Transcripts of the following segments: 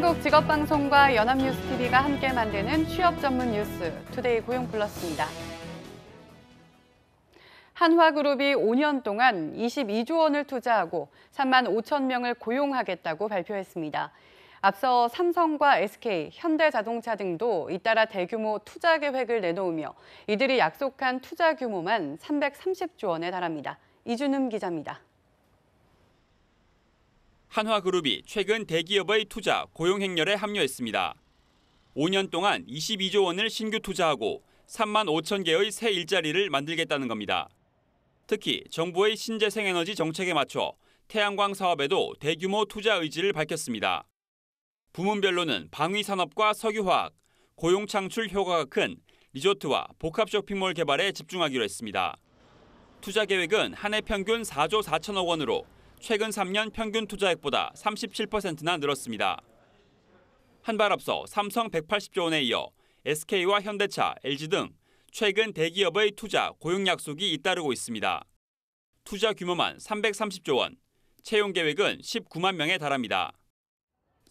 한국직업방송과 연합뉴스TV가 함께 만드는 취업 전문 뉴스, 투데이 고용플러스입니다. 한화그룹이 5년 동안 22조 원을 투자하고 3만 5천 명을 고용하겠다고 발표했습니다. 앞서 삼성과 SK, 현대자동차 등도 잇따라 대규모 투자 계획을 내놓으며 이들이 약속한 투자 규모만 330조 원에 달합니다. 이준음 기자입니다. 한화그룹이 최근 대기업의 투자, 고용 행렬에 합류했습니다. 5년 동안 22조 원을 신규 투자하고 3만 5천 개의 새 일자리를 만들겠다는 겁니다. 특히 정부의 신재생에너지 정책에 맞춰 태양광 사업에도 대규모 투자 의지를 밝혔습니다. 부문별로는 방위산업과 석유화학, 고용 창출 효과가 큰 리조트와 복합 쇼핑몰 개발에 집중하기로 했습니다. 투자 계획은 한 해 평균 4조 4천억 원으로 최근 3년 평균 투자액보다 37%나 늘었습니다. 한 발 앞서 삼성 180조 원에 이어 SK와 현대차, LG 등 최근 대기업의 투자, 고용 약속이 잇따르고 있습니다. 투자 규모만 330조 원, 채용 계획은 19만 명에 달합니다.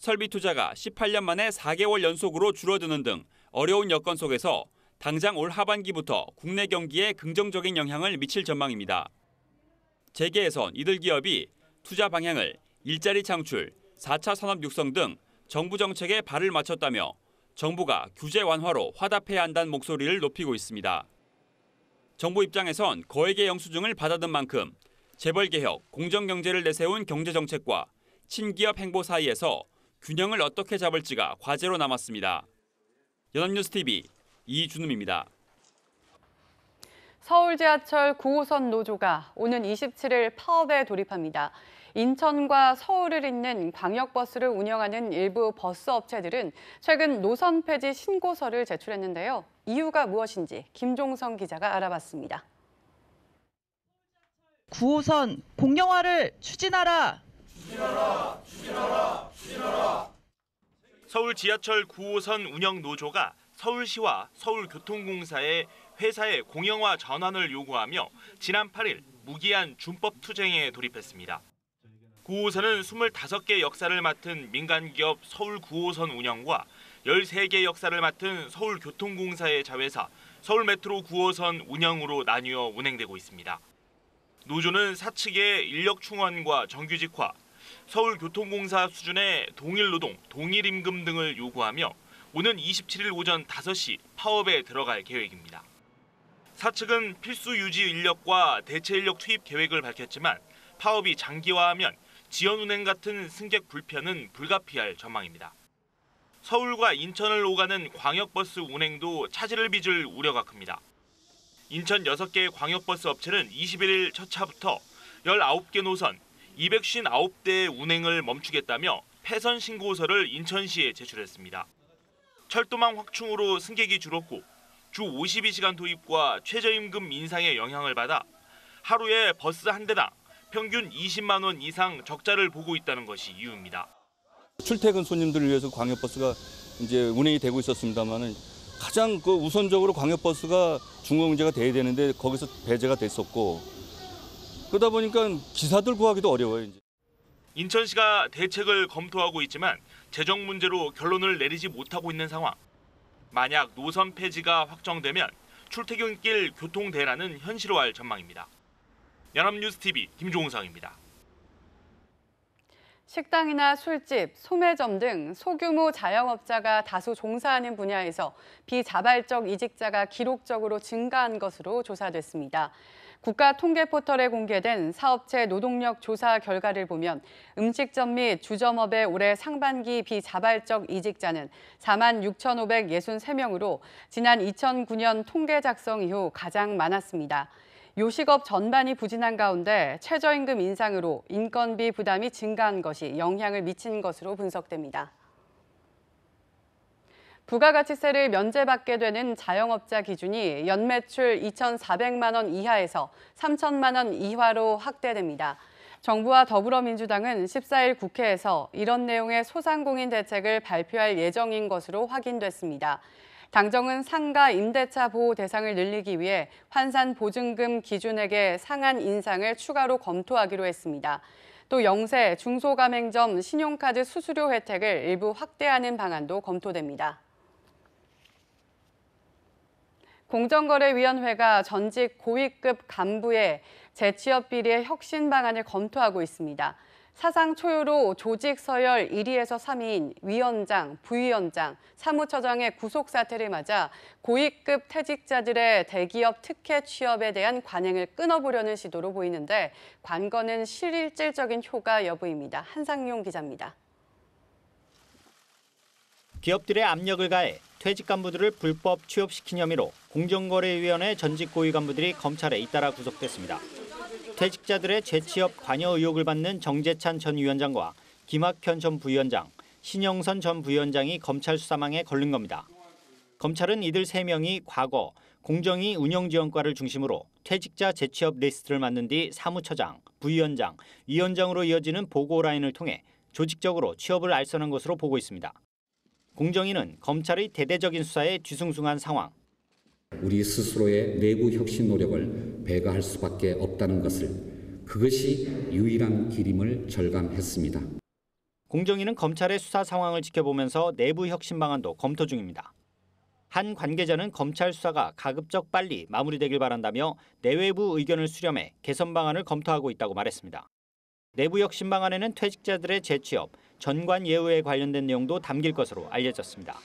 설비 투자가 18년 만에 4개월 연속으로 줄어드는 등 어려운 여건 속에서 당장 올 하반기부터 국내 경기에 긍정적인 영향을 미칠 전망입니다. 재계에선 이들 기업이 투자 방향을 일자리 창출, 4차 산업 육성 등 정부 정책에 발을 맞췄다며 정부가 규제 완화로 화답해야 한다는 목소리를 높이고 있습니다. 정부 입장에선 거액의 영수증을 받아든 만큼 재벌개혁, 공정경제를 내세운 경제정책과 친기업 행보 사이에서 균형을 어떻게 잡을지가 과제로 남았습니다. 연합뉴스TV 이준음입니다. 서울 지하철 9호선 노조가 오는 27일 파업에 돌입합니다. 인천과 서울을 잇는 광역버스를 운영하는 일부 버스 업체들은 최근 노선 폐지 신고서를 제출했는데요. 이유가 무엇인지 김종성 기자가 알아봤습니다. 9호선 공영화를 추진하라! 추진하라! 추진하라! 추진하라! 서울 지하철 9호선 운영 노조가 서울시와 서울교통공사에 회사의 공영화 전환을 요구하며 지난 8일 무기한 준법 투쟁에 돌입했습니다. 9호선은 25개 역사를 맡은 민간기업 서울 9호선 운영과 13개 역사를 맡은 서울교통공사의 자회사 서울메트로 9호선 운영으로 나뉘어 운행되고 있습니다. 노조는 사측의 인력 충원과 정규직화, 서울교통공사 수준의 동일노동, 동일임금 등을 요구하며 오는 27일 오전 5시 파업에 들어갈 계획입니다. 사측은 필수 유지 인력과 대체 인력 투입 계획을 밝혔지만 파업이 장기화하면 지연 운행 같은 승객 불편은 불가피할 전망입니다. 서울과 인천을 오가는 광역버스 운행도 차질을 빚을 우려가 큽니다. 인천 6개 광역버스 업체는 21일 첫 차부터 19개 노선 259대의 운행을 멈추겠다며 폐선 신고서를 인천시에 제출했습니다. 철도망 확충으로 승객이 줄었고 주 52시간 도입과 최저임금 인상의 영향을 받아 하루에 버스 한 대당 평균 20만 원 이상 적자를 보고 있다는 것이 이유입니다. 출퇴근 손님들을 위해서 광역버스가 이제 운행이 되고 있었습니다만은 가장 우선적으로 광역버스가 중공제가 돼야 되는데 거기서 배제가 됐었고 그러다 보니까 기사들 구하기도 어려워요. 이제. 인천시가 대책을 검토하고 있지만 재정 문제로 결론을 내리지 못하고 있는 상황. 만약 노선 폐지가 확정되면 출퇴근길 교통 대란은 현실화할 전망입니다. 연합뉴스TV 김종상입니다. 식당이나 술집, 소매점 등 소규모 자영업자가 다수 종사하는 분야에서 비자발적 이직자가 기록적으로 증가한 것으로 조사됐습니다. 국가통계포털에 공개된 사업체 노동력 조사 결과를 보면 음식점 및 주점업의 올해 상반기 비자발적 이직자는 4만 6,563명으로 지난 2009년 통계 작성 이후 가장 많았습니다. 요식업 전반이 부진한 가운데 최저임금 인상으로 인건비 부담이 증가한 것이 영향을 미친 것으로 분석됩니다. 부가가치세를 면제받게 되는 자영업자 기준이 연매출 2,400만 원 이하에서 3천만 원 이하로 확대됩니다. 정부와 더불어민주당은 14일 국회에서 이런 내용의 소상공인 대책을 발표할 예정인 것으로 확인됐습니다. 당정은 상가 임대차 보호 대상을 늘리기 위해 환산 보증금 기준액의 상한 인상을 추가로 검토하기로 했습니다. 또 영세, 중소가맹점 신용카드 수수료 혜택을 일부 확대하는 방안도 검토됩니다. 공정거래위원회가 전직 고위급 간부의 재취업 비리의 혁신 방안을 검토하고 있습니다. 사상 초유로 조직 서열 1위에서 3위인 위원장, 부위원장, 사무처장의 구속 사태를 맞아 고위급 퇴직자들의 대기업 특혜 취업에 대한 관행을 끊어보려는 시도로 보이는데 관건은 실질적인 효과 여부입니다. 한상용 기자입니다. 기업들의 압력을 가해 퇴직 간부들을 불법 취업시킨 혐의로 공정거래위원회 전직 고위 간부들이 검찰에 잇따라 구속됐습니다. 퇴직자들의 재취업 관여 의혹을 받는 정재찬 전 위원장과 김학현 전 부위원장, 신영선 전 부위원장이 검찰 수사망에 걸린 겁니다. 검찰은 이들 3명이 과거 공정위 운영지원과를 중심으로 퇴직자 재취업 리스트를 만든 뒤 사무처장, 부위원장, 위원장으로 이어지는 보고 라인을 통해 조직적으로 취업을 알선한 것으로 보고 있습니다. 공정위는 검찰의 대대적인 수사에 뒤숭숭한 상황. 우리 스스로의 내부 혁신 노력을 배가할 수밖에 없다는 것을 그것이 유일한 길임을 절감했습니다. 공정위는 검찰의 수사 상황을 지켜보면서 내부 혁신 방안도 검토 중입니다. 한 관계자는 검찰 수사가 가급적 빨리 마무리되길 바란다며 내외부 의견을 수렴해 개선 방안을 검토하고 있다고 말했습니다. 내부 혁신 방안에는 퇴직자들의 재취업, 전관 예우에 관련된 내용도 담길 것으로 알려졌습니다.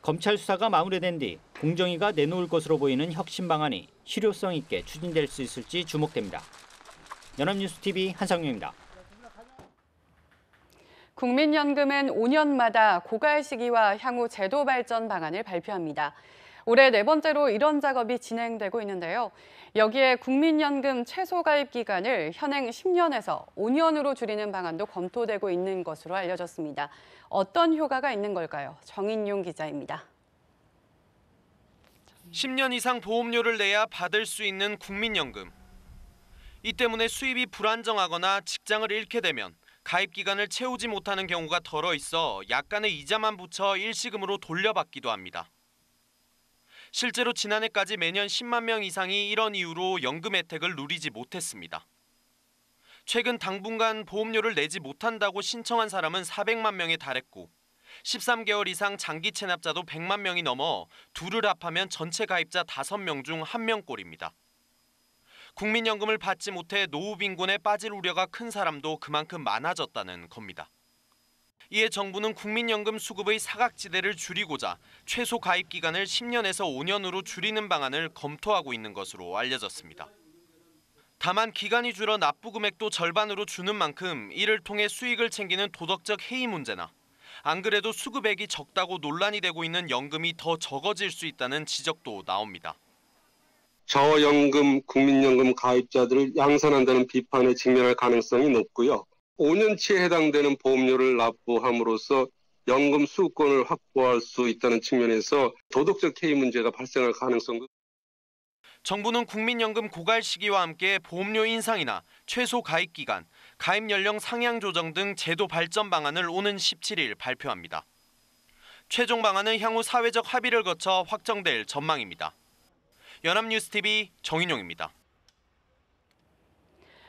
검찰 수사가 마무리된 뒤 공정위가 내놓을 것으로 보이는 혁신 방안이 실효성 있게 추진될 수 있을지 주목됩니다. 연합뉴스TV 한상용입니다. 국민연금은 5년마다 고갈 시기와 향후 제도 발전 방안을 발표합니다. 올해 4번째로 이런 작업이 진행되고 있는데요. 여기에 국민연금 최소 가입 기간을 현행 10년에서 5년으로 줄이는 방안도 검토되고 있는 것으로 알려졌습니다. 어떤 효과가 있는 걸까요? 정인용 기자입니다. 10년 이상 보험료를 내야 받을 수 있는 국민연금. 이 때문에 수입이 불안정하거나 직장을 잃게 되면 가입 기간을 채우지 못하는 경우가 덜어 있어 약간의 이자만 붙여 일시금으로 돌려받기도 합니다. 실제로 지난해까지 매년 10만 명 이상이 이런 이유로 연금 혜택을 누리지 못했습니다. 최근 당분간 보험료를 내지 못한다고 신청한 사람은 400만 명에 달했고 13개월 이상 장기 체납자도 100만 명이 넘어 둘을 합하면 전체 가입자 5명 중 1명꼴입니다. 국민연금을 받지 못해 노후 빈곤에 빠질 우려가 큰 사람도 그만큼 많아졌다는 겁니다. 이에 정부는 국민연금 수급의 사각지대를 줄이고자 최소 가입 기간을 10년에서 5년으로 줄이는 방안을 검토하고 있는 것으로 알려졌습니다. 다만 기간이 줄어 납부 금액도 절반으로 주는 만큼 이를 통해 수익을 챙기는 도덕적 해이 문제나 안 그래도 수급액이 적다고 논란이 되고 있는 연금이 더 적어질 수 있다는 지적도 나옵니다. 저연금, 국민연금 가입자들을 양산한다는 비판에 직면할 가능성이 높고요. 5년치에 해당되는 보험료를 납부함으로써 연금 수급권을 확보할 수 있다는 측면에서 도덕적 해이 문제가 발생할 가능성도. 정부는 국민연금 고갈 시기와 함께 보험료 인상이나 최소 가입 기간, 가입 연령 상향 조정 등 제도 발전 방안을 오는 17일 발표합니다. 최종 방안은 향후 사회적 합의를 거쳐 확정될 전망입니다. 연합뉴스TV 정인용입니다.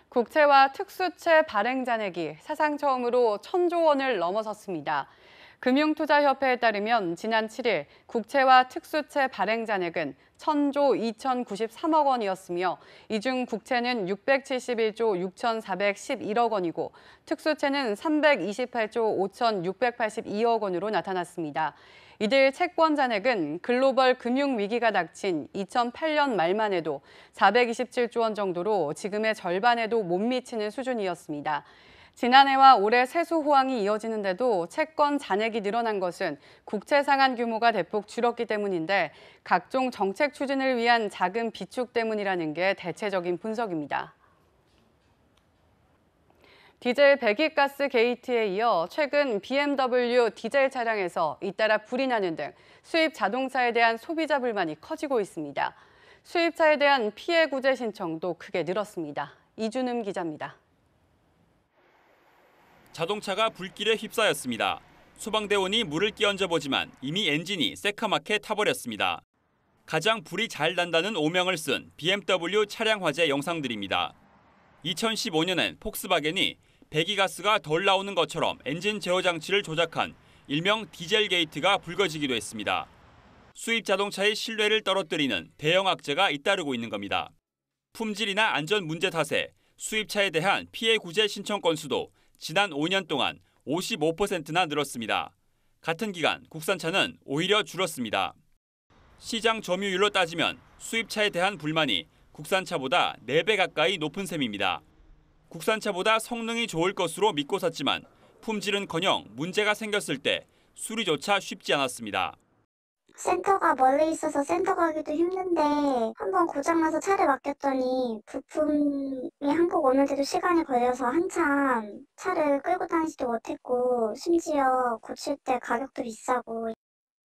국채와 특수채 발행 잔액이 사상 처음으로 1,000조 원을 넘어섰습니다. 금융투자협회에 따르면 지난 7일 국채와 특수채 발행 잔액은 1,000조 2,093억 원이었으며 이 중 국채는 671조 6,411억 원이고 특수채는 328조 5,682억 원으로 나타났습니다. 이들 채권 잔액은 글로벌 금융위기가 닥친 2008년 말만 해도 427조 원 정도로 지금의 절반에도 못 미치는 수준이었습니다. 지난해와 올해 세수 호황이 이어지는데도 채권 잔액이 늘어난 것은 국채 상환 규모가 대폭 줄었기 때문인데 각종 정책 추진을 위한 자금 비축 때문이라는 게 대체적인 분석입니다. 디젤 배기가스 게이트에 이어 최근 BMW 디젤 차량에서 잇따라 불이 나는 등 수입 자동차에 대한 소비자 불만이 커지고 있습니다. 수입차에 대한 피해 구제 신청도 크게 늘었습니다. 이준음 기자입니다. 자동차가 불길에 휩싸였습니다. 소방대원이 물을 끼얹어 보지만 이미 엔진이 새카맣게 타버렸습니다. 가장 불이 잘 난다는 오명을 쓴 BMW 차량 화재 영상들입니다. 2015년엔 폭스바겐이 배기가스가 덜 나오는 것처럼 엔진 제어 장치를 조작한 일명 디젤 게이트가 불거지기도 했습니다. 수입 자동차의 신뢰를 떨어뜨리는 대형 악재가 잇따르고 있는 겁니다. 품질이나 안전 문제 탓에 수입차에 대한 피해 구제 신청 건수도 지난 5년 동안 55%나 늘었습니다. 같은 기간 국산차는 오히려 줄었습니다. 시장 점유율로 따지면 수입차에 대한 불만이 국산차보다 4배 가까이 높은 셈입니다. 국산차보다 성능이 좋을 것으로 믿고 샀지만 품질은커녕 문제가 생겼을 때 수리조차 쉽지 않았습니다. 센터가 멀리 있어서 센터 가기도 힘든데 한번 고장나서 차를 맡겼더니 부품이 한국 오는데도 시간이 걸려서 한참 차를 끌고 다니지도 못했고 심지어 고칠 때 가격도 비싸고.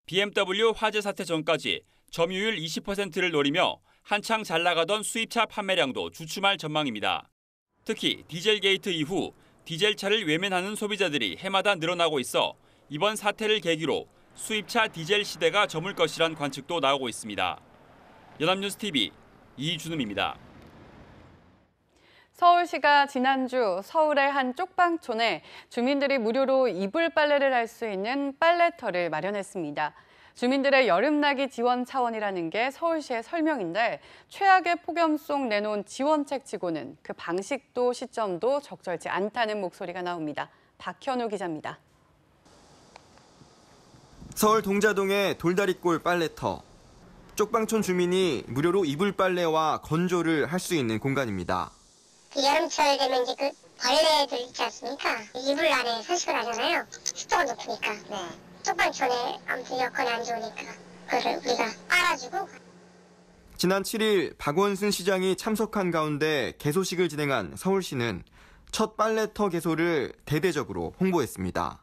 BMW 화재 사태 전까지 점유율 20%를 노리며 한창 잘 나가던 수입차 판매량도 주춤할 전망입니다. 특히 디젤 게이트 이후 디젤차를 외면하는 소비자들이 해마다 늘어나고 있어 이번 사태를 계기로 수입차 디젤 시대가 저물 것이란 관측도 나오고 있습니다. 연합뉴스TV 이준음입니다. 서울시가 지난주 서울의 한 쪽방촌에 주민들이 무료로 이불 빨래를 할 수 있는 빨래터를 마련했습니다. 주민들의 여름나기 지원 차원이라는 게 서울시의 설명인데 최악의 폭염 속 내놓은 지원책치고는 그 방식도 시점도 적절치 않다는 목소리가 나옵니다. 박현우 기자입니다. 서울 동자동의 돌다리골 빨래터. 쪽방촌 주민이 무료로 이불 빨래와 건조를 할 수 있는 공간입니다. 여름철 되면 이제 그 벌레들 있지 않습니까? 이불 안에 서식을 하잖아요. 습도가 높으니까. 쪽방촌에 아무튼 여건이 안 좋으니까 그걸 우리가 빨아주고. 지난 7일 박원순 시장이 참석한 가운데 개소식을 진행한 서울시는 첫 빨래터 개소를 대대적으로 홍보했습니다.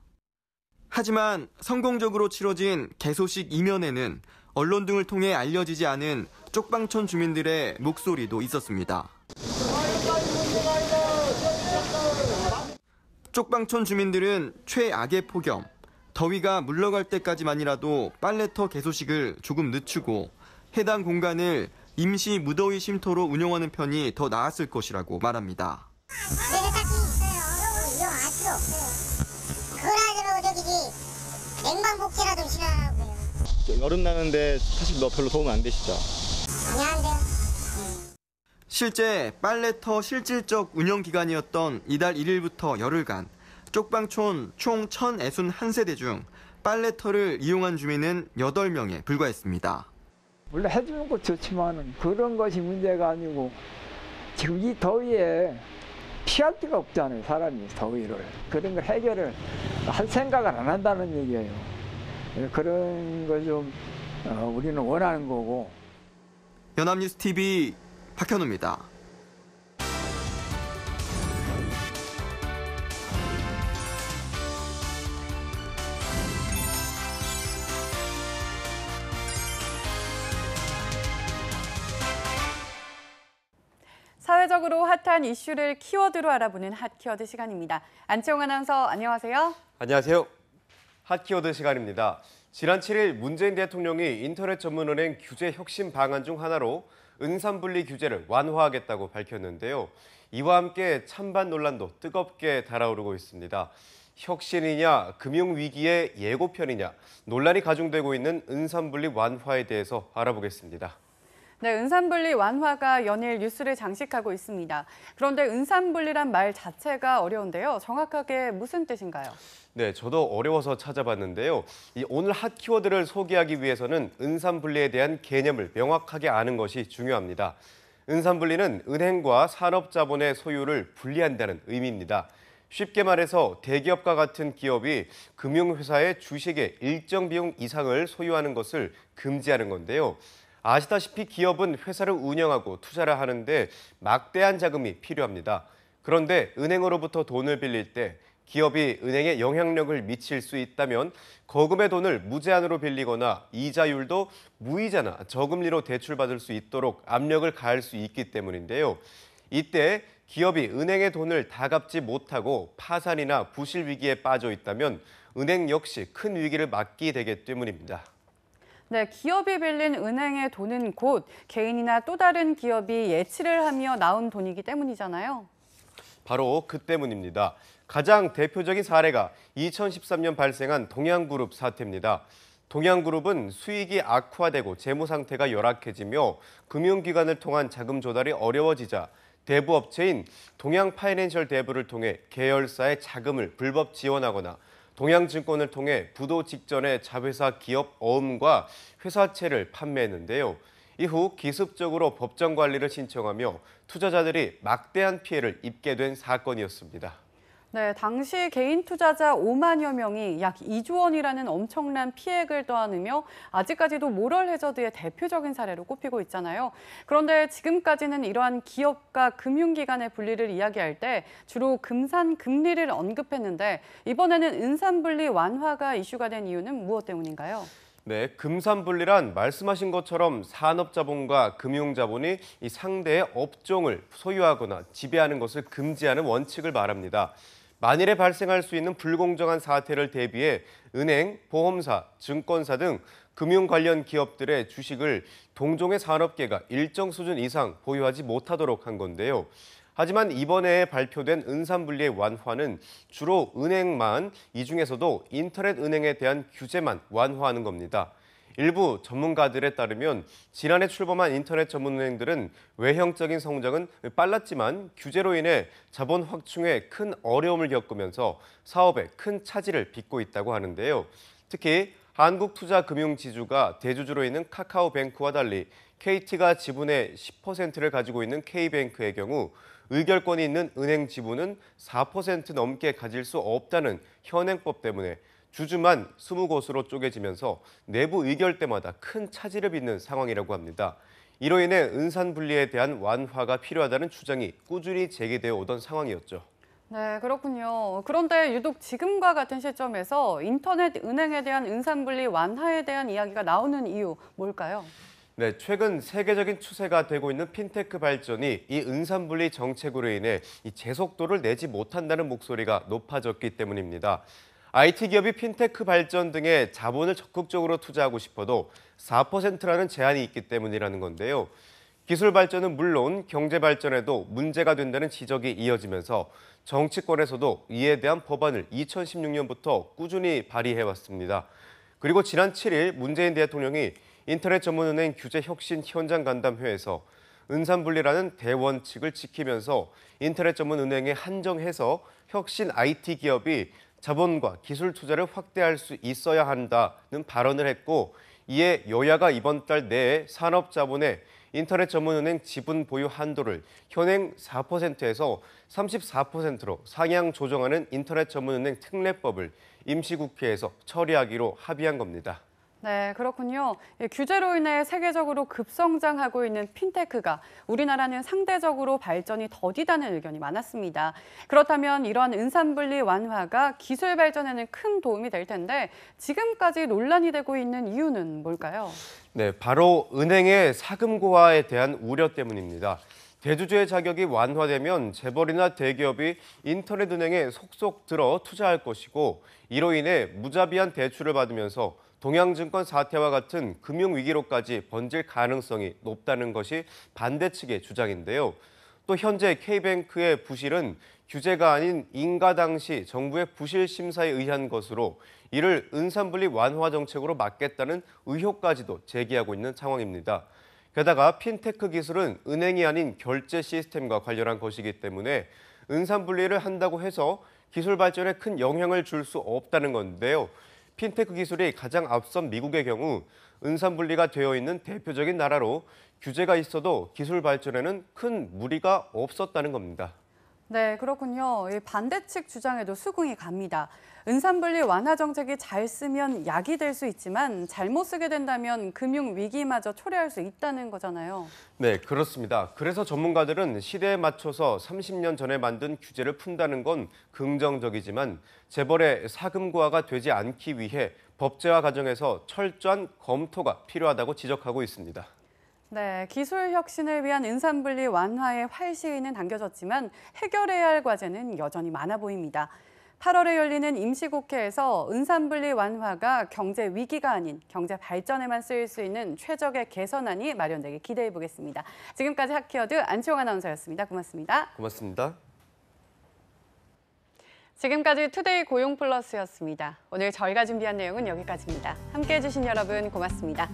하지만 성공적으로 치러진 개소식 이면에는 언론 등을 통해 알려지지 않은 쪽방촌 주민들의 목소리도 있었습니다. 쪽방촌 주민들은 최악의 폭염, 더위가 물러갈 때까지만이라도 빨래터 개소식을 조금 늦추고 해당 공간을 임시 무더위 쉼터로 운영하는 편이 더 나았을 것이라고 말합니다. 냉방복지라 좀 시나고요. 여름 나는데 사실 별로 도움 안 되시죠? 아니, 안 돼요. 실제 빨래터 실질적 운영 기간이었던 이달 1일부터 열흘간 쪽방촌 총 1,061세대 중 빨래터를 이용한 주민은 8명에 불과했습니다. 물론 해주는 거 좋지만 그런 것이 문제가 아니고 지금 이 더위에 피할 데가 없잖아요, 사람이 더위를. 그런 걸 해결을 할 생각을 안 한다는 얘기예요. 그런 거 좀 우리는 원하는 거고. 연합뉴스TV 박현우입니다. 사회적으로 핫한 이슈를 키워드로 알아보는 핫키워드 시간입니다. 안채홍 아나운서 안녕하세요. 안녕하세요. 핫키워드 시간입니다. 지난 7일 문재인 대통령이 인터넷 전문은행 규제 혁신 방안 중 하나로 은산분리 규제를 완화하겠다고 밝혔는데요. 이와 함께 찬반 논란도 뜨겁게 달아오르고 있습니다. 혁신이냐 금융위기의 예고편이냐 논란이 가중되고 있는 은산분리 완화에 대해서 알아보겠습니다. 네, 은산분리 완화가 연일 뉴스를 장식하고 있습니다. 그런데 은산분리란 말 자체가 어려운데요. 정확하게 무슨 뜻인가요? 네, 저도 어려워서 찾아봤는데요. 오늘 핫 키워드를 소개하기 위해서는 은산분리에 대한 개념을 명확하게 아는 것이 중요합니다. 은산분리는 은행과 산업자본의 소유를 분리한다는 의미입니다. 쉽게 말해서 대기업과 같은 기업이 금융회사의 주식의 일정 비용 이상을 소유하는 것을 금지하는 건데요. 아시다시피 기업은 회사를 운영하고 투자를 하는데 막대한 자금이 필요합니다. 그런데 은행으로부터 돈을 빌릴 때 기업이 은행에 영향력을 미칠 수 있다면 거금의 돈을 무제한으로 빌리거나 이자율도 무이자나 저금리로 대출받을 수 있도록 압력을 가할 수 있기 때문인데요. 이때 기업이 은행의 돈을 다 갚지 못하고 파산이나 부실 위기에 빠져 있다면 은행 역시 큰 위기를 맞게 되기 때문입니다. 네, 기업이 빌린 은행의 돈은 곧 개인이나 또 다른 기업이 예치를 하며 나온 돈이기 때문이잖아요. 바로 그 때문입니다. 가장 대표적인 사례가 2013년 발생한 동양그룹 사태입니다. 동양그룹은 수익이 악화되고 재무 상태가 열악해지며 금융기관을 통한 자금 조달이 어려워지자 대부업체인 동양파이낸셜 대부를 통해 계열사의 자금을 불법 지원하거나 동양증권을 통해 부도 직전의 자회사 기업 어음과 회사채를 판매했는데요. 이후 기습적으로 법정 관리를 신청하며 투자자들이 막대한 피해를 입게 된 사건이었습니다. 네, 당시 개인 투자자 5만여 명이 약 2조 원이라는 엄청난 피해를 떠안으며 아직까지도 모럴 해저드의 대표적인 사례로 꼽히고 있잖아요. 그런데 지금까지는 이러한 기업과 금융기관의 분리를 이야기할 때 주로 금산, 금리를 언급했는데 이번에는 은산분리 완화가 이슈가 된 이유는 무엇 때문인가요? 네, 금산분리란 말씀하신 것처럼 산업자본과 금융자본이 이 상대의 업종을 소유하거나 지배하는 것을 금지하는 원칙을 말합니다. 만일에 발생할 수 있는 불공정한 사태를 대비해 은행, 보험사, 증권사 등 금융 관련 기업들의 주식을 동종의 산업계가 일정 수준 이상 보유하지 못하도록 한 건데요. 하지만 이번에 발표된 은산분리의 완화는 주로 은행만, 이 중에서도 인터넷 은행에 대한 규제만 완화하는 겁니다. 일부 전문가들에 따르면 지난해 출범한 인터넷 전문은행들은 외형적인 성장은 빨랐지만 규제로 인해 자본 확충에 큰 어려움을 겪으면서 사업에 큰 차질을 빚고 있다고 하는데요. 특히 한국투자금융지주가 대주주로 있는 카카오뱅크와 달리 KT가 지분의 10%를 가지고 있는 K뱅크의 경우 의결권이 있는 은행 지분은 4% 넘게 가질 수 없다는 현행법 때문에 주주만 20곳으로 쪼개지면서 내부 의결 때마다 큰 차질을 빚는 상황이라고 합니다. 이로 인해 은산분리에 대한 완화가 필요하다는 주장이 꾸준히 제기되어 오던 상황이었죠. 네, 그렇군요. 그런데 유독 지금과 같은 시점에서 인터넷 은행에 대한 은산분리 완화에 대한 이야기가 나오는 이유 뭘까요? 네, 최근 세계적인 추세가 되고 있는 핀테크 발전이 이 은산분리 정책으로 인해 이 제속도를 내지 못한다는 목소리가 높아졌기 때문입니다. IT 기업이 핀테크 발전 등에 자본을 적극적으로 투자하고 싶어도 4%라는 제한이 있기 때문이라는 건데요. 기술 발전은 물론 경제 발전에도 문제가 된다는 지적이 이어지면서 정치권에서도 이에 대한 법안을 2016년부터 꾸준히 발의해왔습니다. 그리고 지난 7일 문재인 대통령이 인터넷 전문은행 규제 혁신 현장 간담회에서 은산분리라는 대원칙을 지키면서 인터넷 전문은행에 한정해서 혁신 IT 기업이 자본과 기술 투자를 확대할 수 있어야 한다는 발언을 했고, 이에 여야가 이번 달 내에 산업자본의 인터넷 전문은행 지분 보유 한도를 현행 4%에서 34%로 상향 조정하는 인터넷 전문은행 특례법을 임시국회에서 처리하기로 합의한 겁니다. 네, 그렇군요. 규제로 인해 세계적으로 급성장하고 있는 핀테크가 우리나라는 상대적으로 발전이 더디다는 의견이 많았습니다. 그렇다면 이러한 은산분리 완화가 기술 발전에는 큰 도움이 될 텐데 지금까지 논란이 되고 있는 이유는 뭘까요? 네, 바로 은행의 사금고화에 대한 우려 때문입니다. 대주주의 자격이 완화되면 재벌이나 대기업이 인터넷 은행에 속속 들어 투자할 것이고, 이로 인해 무자비한 대출을 받으면서 동양증권 사태와 같은 금융위기로까지 번질 가능성이 높다는 것이 반대 측의 주장인데요. 또 현재 K뱅크의 부실은 규제가 아닌 인가 당시 정부의 부실 심사에 의한 것으로 이를 은산분리 완화 정책으로 막겠다는 의혹까지도 제기하고 있는 상황입니다. 게다가 핀테크 기술은 은행이 아닌 결제 시스템과 관련한 것이기 때문에 은산분리를 한다고 해서 기술 발전에 큰 영향을 줄 수 없다는 건데요. 핀테크 기술이 가장 앞선 미국의 경우 은산분리가 되어 있는 대표적인 나라로 규제가 있어도 기술 발전에는 큰 무리가 없었다는 겁니다. 네, 그렇군요. 이 반대 측 주장에도 수긍이 갑니다. 은산분리 완화 정책이 잘 쓰면 약이 될 수 있지만 잘못 쓰게 된다면 금융 위기마저 초래할 수 있다는 거잖아요. 네, 그렇습니다. 그래서 전문가들은 시대에 맞춰서 30년 전에 만든 규제를 푼다는 건 긍정적이지만 재벌의 사금고화가 되지 않기 위해 법제화 과정에서 철저한 검토가 필요하다고 지적하고 있습니다. 네, 기술 혁신을 위한 은산분리 완화의 활시위는 당겨졌지만 해결해야 할 과제는 여전히 많아 보입니다. 8월에 열리는 임시국회에서 은산분리 완화가 경제 위기가 아닌 경제 발전에만 쓰일 수 있는 최적의 개선안이 마련되길 기대해 보겠습니다. 지금까지 핫키워드 안치홍 아나운서였습니다. 고맙습니다. 고맙습니다. 지금까지 투데이 고용 플러스였습니다. 오늘 저희가 준비한 내용은 여기까지입니다. 함께해 주신 여러분 고맙습니다.